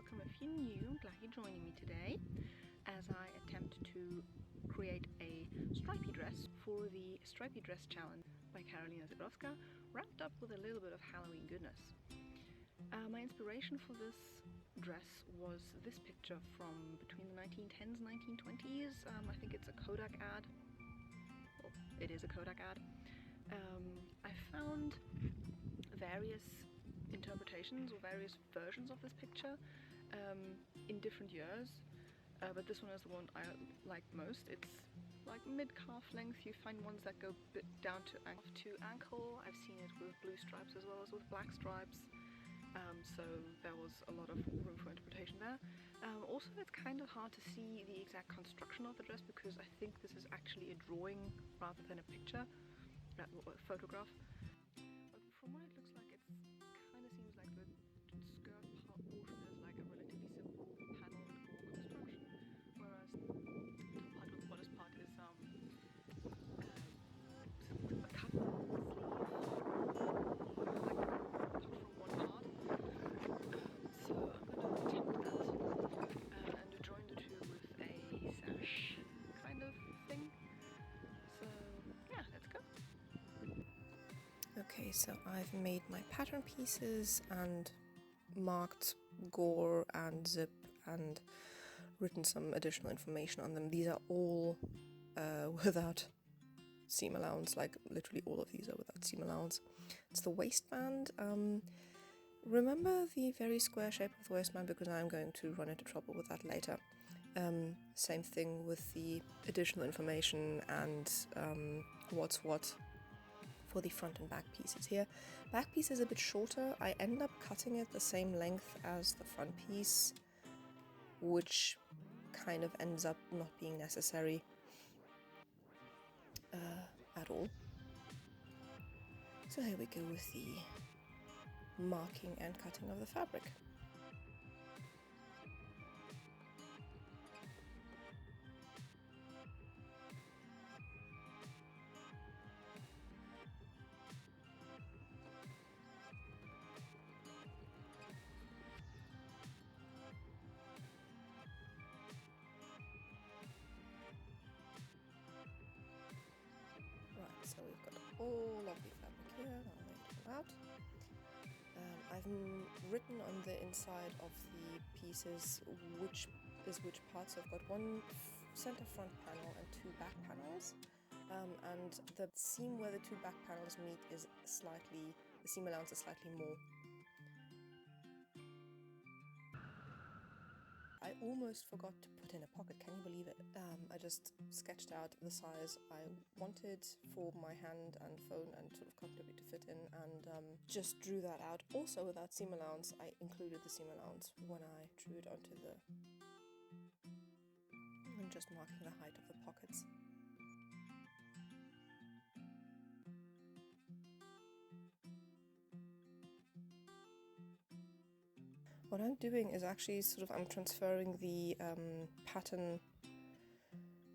welcome if you're new. I'm glad you're joining me today as I attempt to create a stripy dress for the Stripey Dress Challenge by Karolina Zydowska, wrapped up with a little bit of Halloween goodness. My inspiration for this dress was this picture from between the 1910s and 1920s. I think it's a Kodak ad. Well, it is a Kodak ad. I found various interpretations or various versions of this picture in different years, but this one is the one I like most. It's like mid-calf length. You find ones that go a bit down to ankle. I've seen it with blue stripes as well as with black stripes, so there was a lot of room for interpretation there. Also, it's kind of hard to see the exact construction of the dress because I think this is actually a drawing rather than a picture, a photograph. But from what it looks like, it kind of seems like the skirt portion is like a relatively simple panel and ball construction, whereas the top part of the bodice part is a cut sleeve, like cut from one part. So I'm going to attempt that and join the two with a sash kind of thing. So yeah, let's go. Okay, so I've made my pattern pieces and marked gore and zip and written some additional information on them. These are all without seam allowance, like literally all of these are without seam allowance. It's the waistband. Remember the very square shape of the waistband because I'm going to run into trouble with that later. Same thing with the additional information and what's what for the front and back pieces here. Back piece is a bit shorter. I end up cutting it the same length as the front piece, which kind of ends up not being necessary at all. So here we go with the marking and cutting of the fabric. So we've got all of the fabric here, I'll lay it all out. I've written on the inside of the pieces which part, so I've got one center front panel and two back panels, and the seam where the two back panels meet is the seam allowance is slightly more. I almost forgot to put in a pocket, can you believe it? I just sketched out the size I wanted for my hand and phone and sort of comfortably to fit in, and just drew that out. Also without seam allowance, I included the seam allowance when I drew it onto the... I'm just marking the height of the pockets. What I'm doing is actually I'm transferring the pattern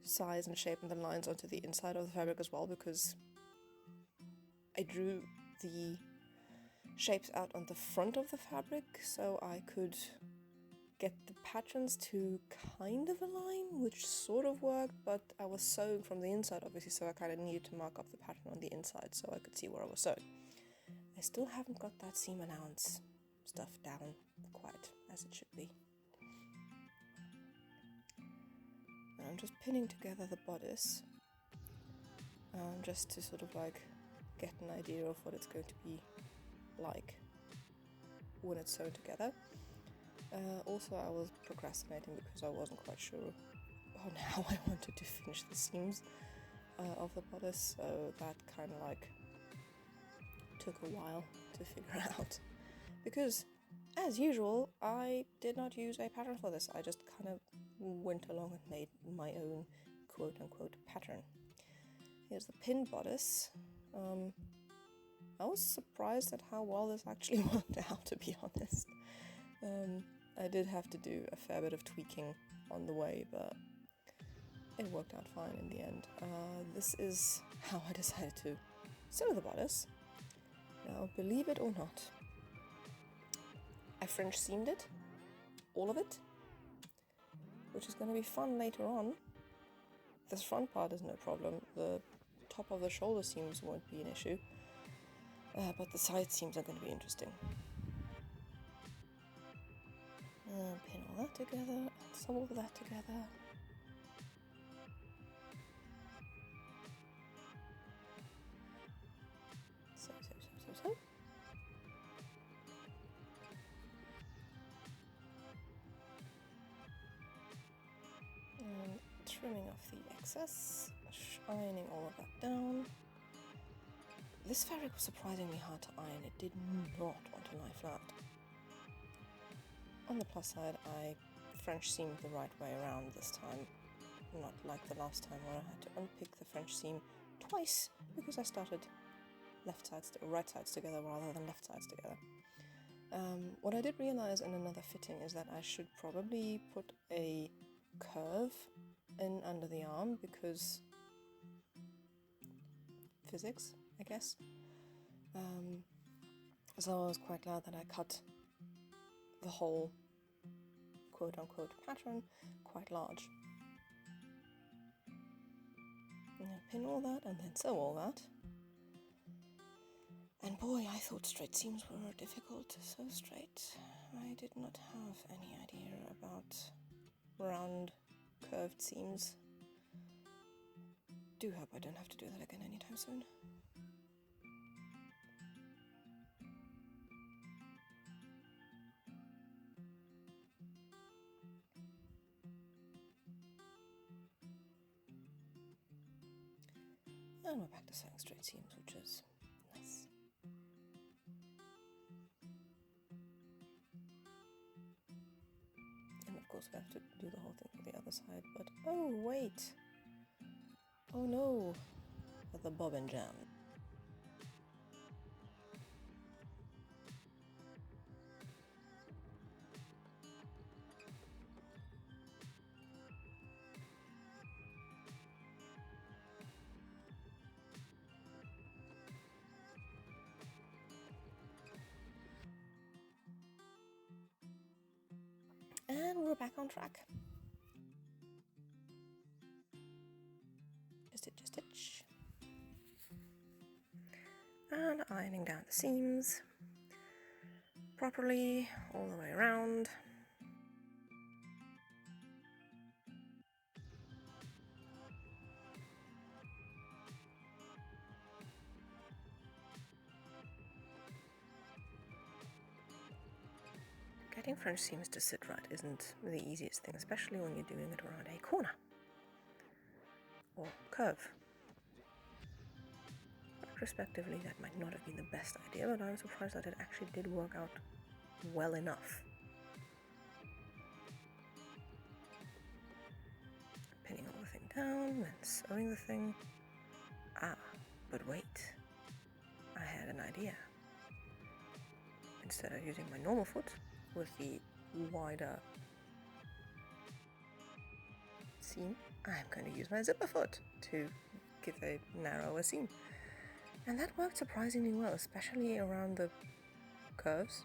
size and shape and the lines onto the inside of the fabric as well, because I drew the shapes out on the front of the fabric so I could get the patterns to kind of align, which sort of worked, but I was sewing from the inside obviously, so I kind of needed to mark up the pattern on the inside so I could see where I was sewing. I still haven't got that seam allowance stuff down quite as it should be. And I'm just pinning together the bodice just to sort of like get an idea of what it's going to be like when it's sewn together. Also, I was procrastinating because I wasn't quite sure on how I wanted to finish the seams of the bodice, so that kind of like took a while to figure out. Because, as usual, I did not use a pattern for this. I just kind of went along and made my own quote-unquote pattern. Here's the pinned bodice. I was surprised at how well this actually worked out, to be honest. I did have to do a fair bit of tweaking on the way, but it worked out fine in the end. This is how I decided to sew the bodice. Now, believe it or not, I French seamed it all of it, which is going to be fun later on. This front part is no problem. The top of the shoulder seams won't be an issue, but the side seams are going to be interesting. Pin all that together, and sew all that together. So. And trimming off the excess, ironing all of that down. This fabric was surprisingly hard to iron. It did not want to lie flat. On the plus side, I French seamed the right way around this time, not like the last time where I had to unpick the French seam twice because I started right sides together rather than left sides together. What I did realize in another fitting is that I should probably put a curve in under the arm because physics, I guess. So I was quite glad that I cut the whole quote-unquote pattern quite large. And then pin all that and then sew all that. And boy, I thought straight seams were difficult to sew straight. I did not have any idea about round curved seams. Do hope I don't have to do that again anytime soon. And we're back to sewing straight seams, which is nice. And of course we have to do the whole thing for the other side, but oh wait! Oh no! The bobbin jam. And we're back on track. Just stitch. And ironing down the seams properly all the way around. Getting French seams to sit right isn't the easiest thing, especially when you're doing it around a corner or curve. Retrospectively, that might not have been the best idea, but I'm surprised that it actually did work out well enough. Pinning all the thing down, then sewing the thing. Ah, but wait, I had an idea. Instead of using my normal foot with the wider seam, I'm going to use my zipper foot to give a narrower seam. And that worked surprisingly well, especially around the curves.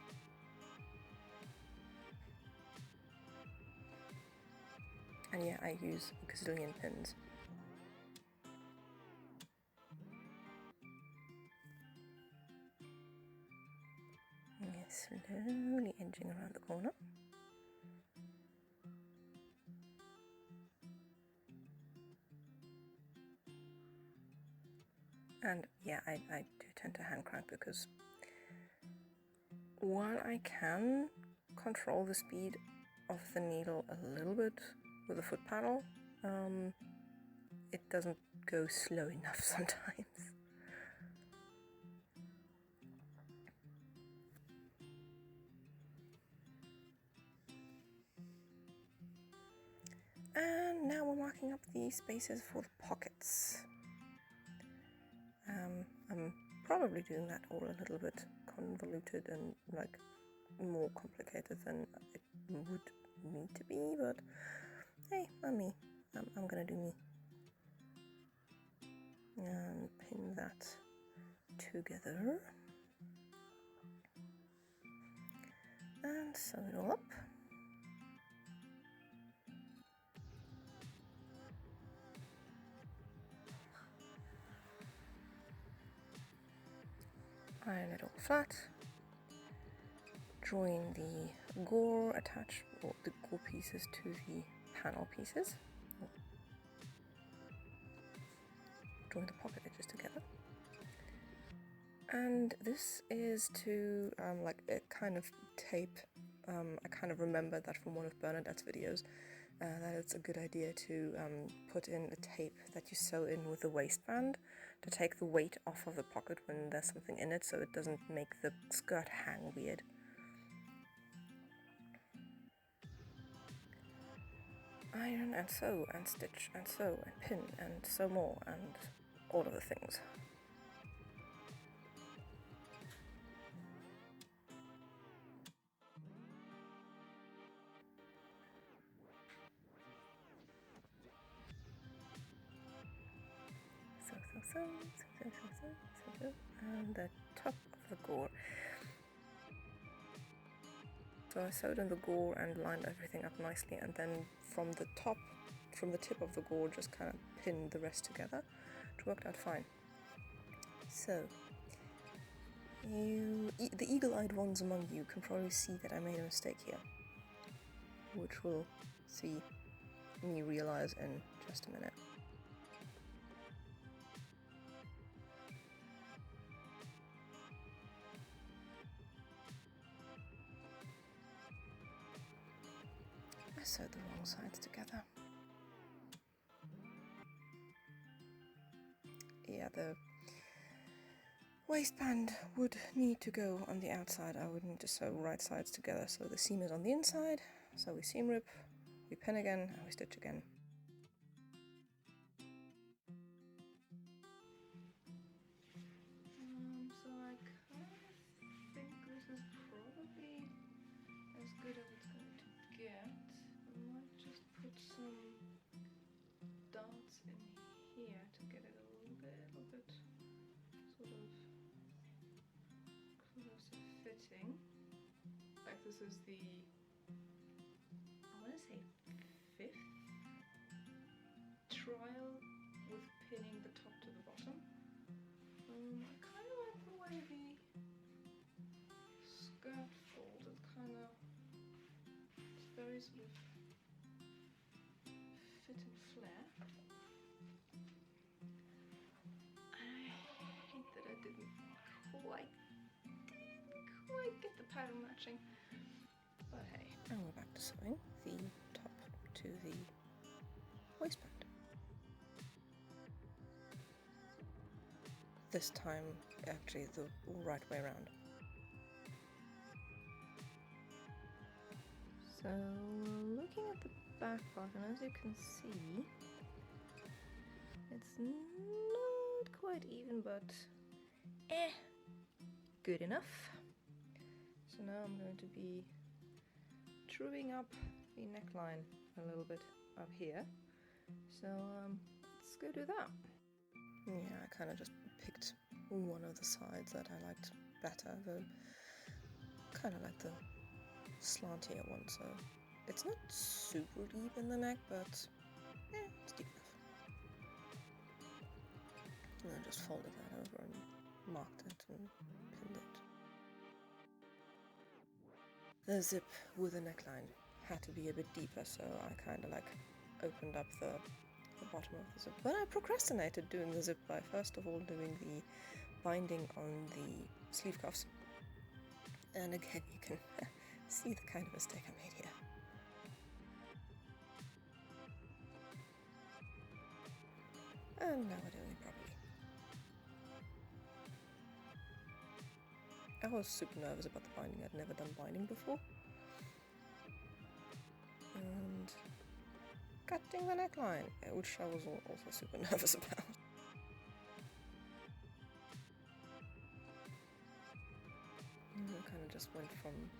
And yeah, I use a gazillion pins. Slowly edging around the corner. And yeah, I do tend to hand crank because while I can control the speed of the needle a little bit with the foot paddle, it doesn't go slow enough sometimes. And now we're marking up the spaces for the pockets. I'm probably doing that all a little bit convoluted and like more complicated than it would need to be, but hey, I'm me. I'm gonna do me. And pin that together. And sew it all up. it all flat, drawing the gore attached, or the gore pieces to the panel pieces, drawing the pocket edges together. And this is to like a kind of tape. I kind of remembered that from one of Bernadette's videos, that it's a good idea to put in a tape that you sew in with the waistband to take the weight off of the pocket when there's something in it, so it doesn't make the skirt hang weird. Iron and sew and stitch and sew and pin and sew more and all of the things. And the top of the gore. So I sewed in the gore and lined everything up nicely, and then from the tip of the gore, just kind of pinned the rest together. It worked out fine. So, the eagle-eyed ones among you can probably see that I made a mistake here, which we'll see me realize in just a minute. I sewed the wrong sides together. Yeah, the waistband would need to go on the outside. I would need to sew right sides together. So the seam is on the inside, so we seam rip, we pin again, and we stitch again. So I kind of think this is probably as good as it's going to get. I might just put some dots in here to get it a little bit sort of closer fitting. Like this is the, I want to say 5th trial with pinning the top to the bottom. I kind of like the way the skirt folds. It's kind of, it's very sort of fit and flare. And I hate that I didn't quite get the pattern matching, but hey. And we're back to sewing the top to the waistband. This time, actually, the right way around. So, looking at the back part, and as you can see, it's not quite even, but good enough. So now I'm going to be truing up the neckline a little bit up here. So let's go do that. Yeah, I kind of just picked one of the sides that I liked better. Kind of like the slantier one, so it's not super deep in the neck, but it's deep enough. And I just folded that over and marked it and pinned it. The zip with the neckline had to be a bit deeper, so I kind of like opened up the bottom of the zip. But I procrastinated doing the zip by first of all doing the binding on the sleeve cuffs. And again, you can see the kind of mistake I made here. And now we're doing it properly. I was super nervous about the binding. I'd never done binding before. And cutting the neckline, which I was also super nervous about. And I kind of just went from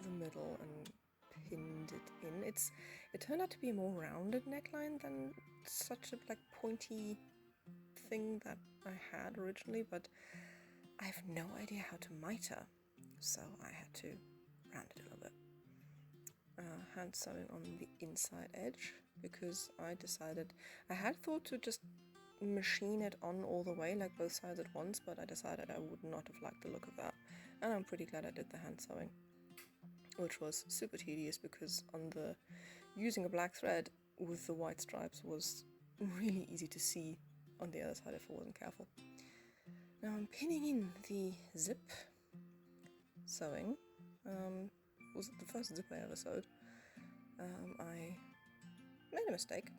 the middle and pinned it in. It turned out to be a more rounded neckline than such a like pointy thing that I had originally, but I have no idea how to miter, so I had to round it a little bit. Hand sewing on the inside edge because I decided I had thought to just machine it on all the way, like both sides at once, but I decided I would not have liked the look of that, and I'm pretty glad I did the hand sewing, which was super tedious because using a black thread with the white stripes was really easy to see on the other side if I wasn't careful. Now I'm pinning in the zip sewing. Was it the first zip I ever sewed? I made a mistake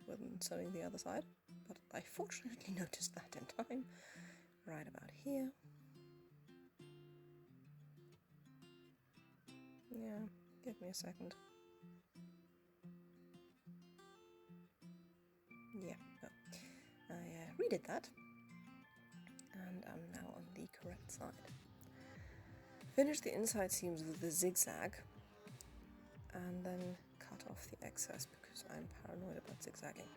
when sewing the other side, but I fortunately noticed that in time, right about here. Yeah, give me a second. Yeah, no. I redid that, and I'm now on the correct side. Finish the inside seams with the zigzag, and then cut off the excess because I'm paranoid about zigzagging.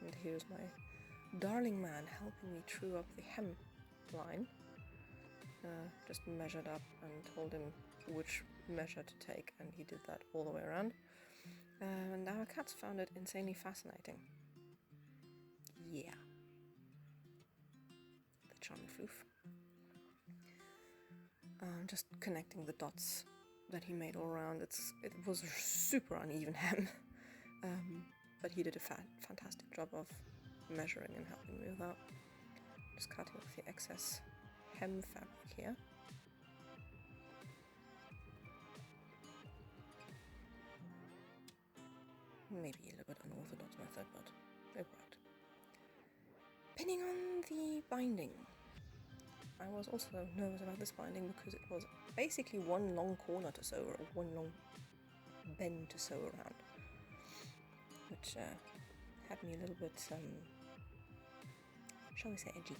And here's my darling man helping me true up the hem line. Just measured up and told him which measure to take, and he did that all the way around. And our cats found it insanely fascinating. Yeah. The charming floof. Just connecting the dots that he made all around. It was a super uneven hem, but he did a fantastic job of measuring and helping me with that. Just cutting off the excess hem fabric here. Maybe a little bit unorthodox method, but it worked. Pinning on the binding. I was also nervous about this binding because it was basically one long corner to sew, or one long bend to sew around, which had me a little bit, shall we say, edgy.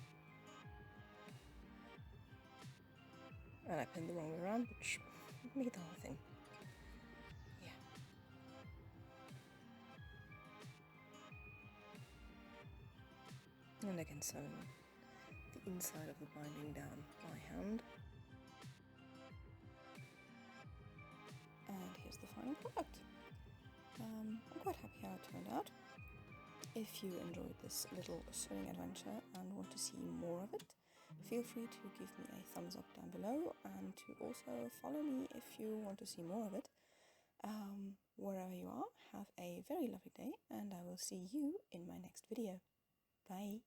And I pinned the wrong way around, which made the whole thing. Yeah. And again, sewing the inside of the binding down by hand. And here's the final product. I'm quite happy how it turned out. If you enjoyed this little sewing adventure and want to see more of it, feel free to give me a thumbs up down below, and to also follow me if you want to see more of it. Wherever you are, have a very lovely day, and I will see you in my next video. Bye!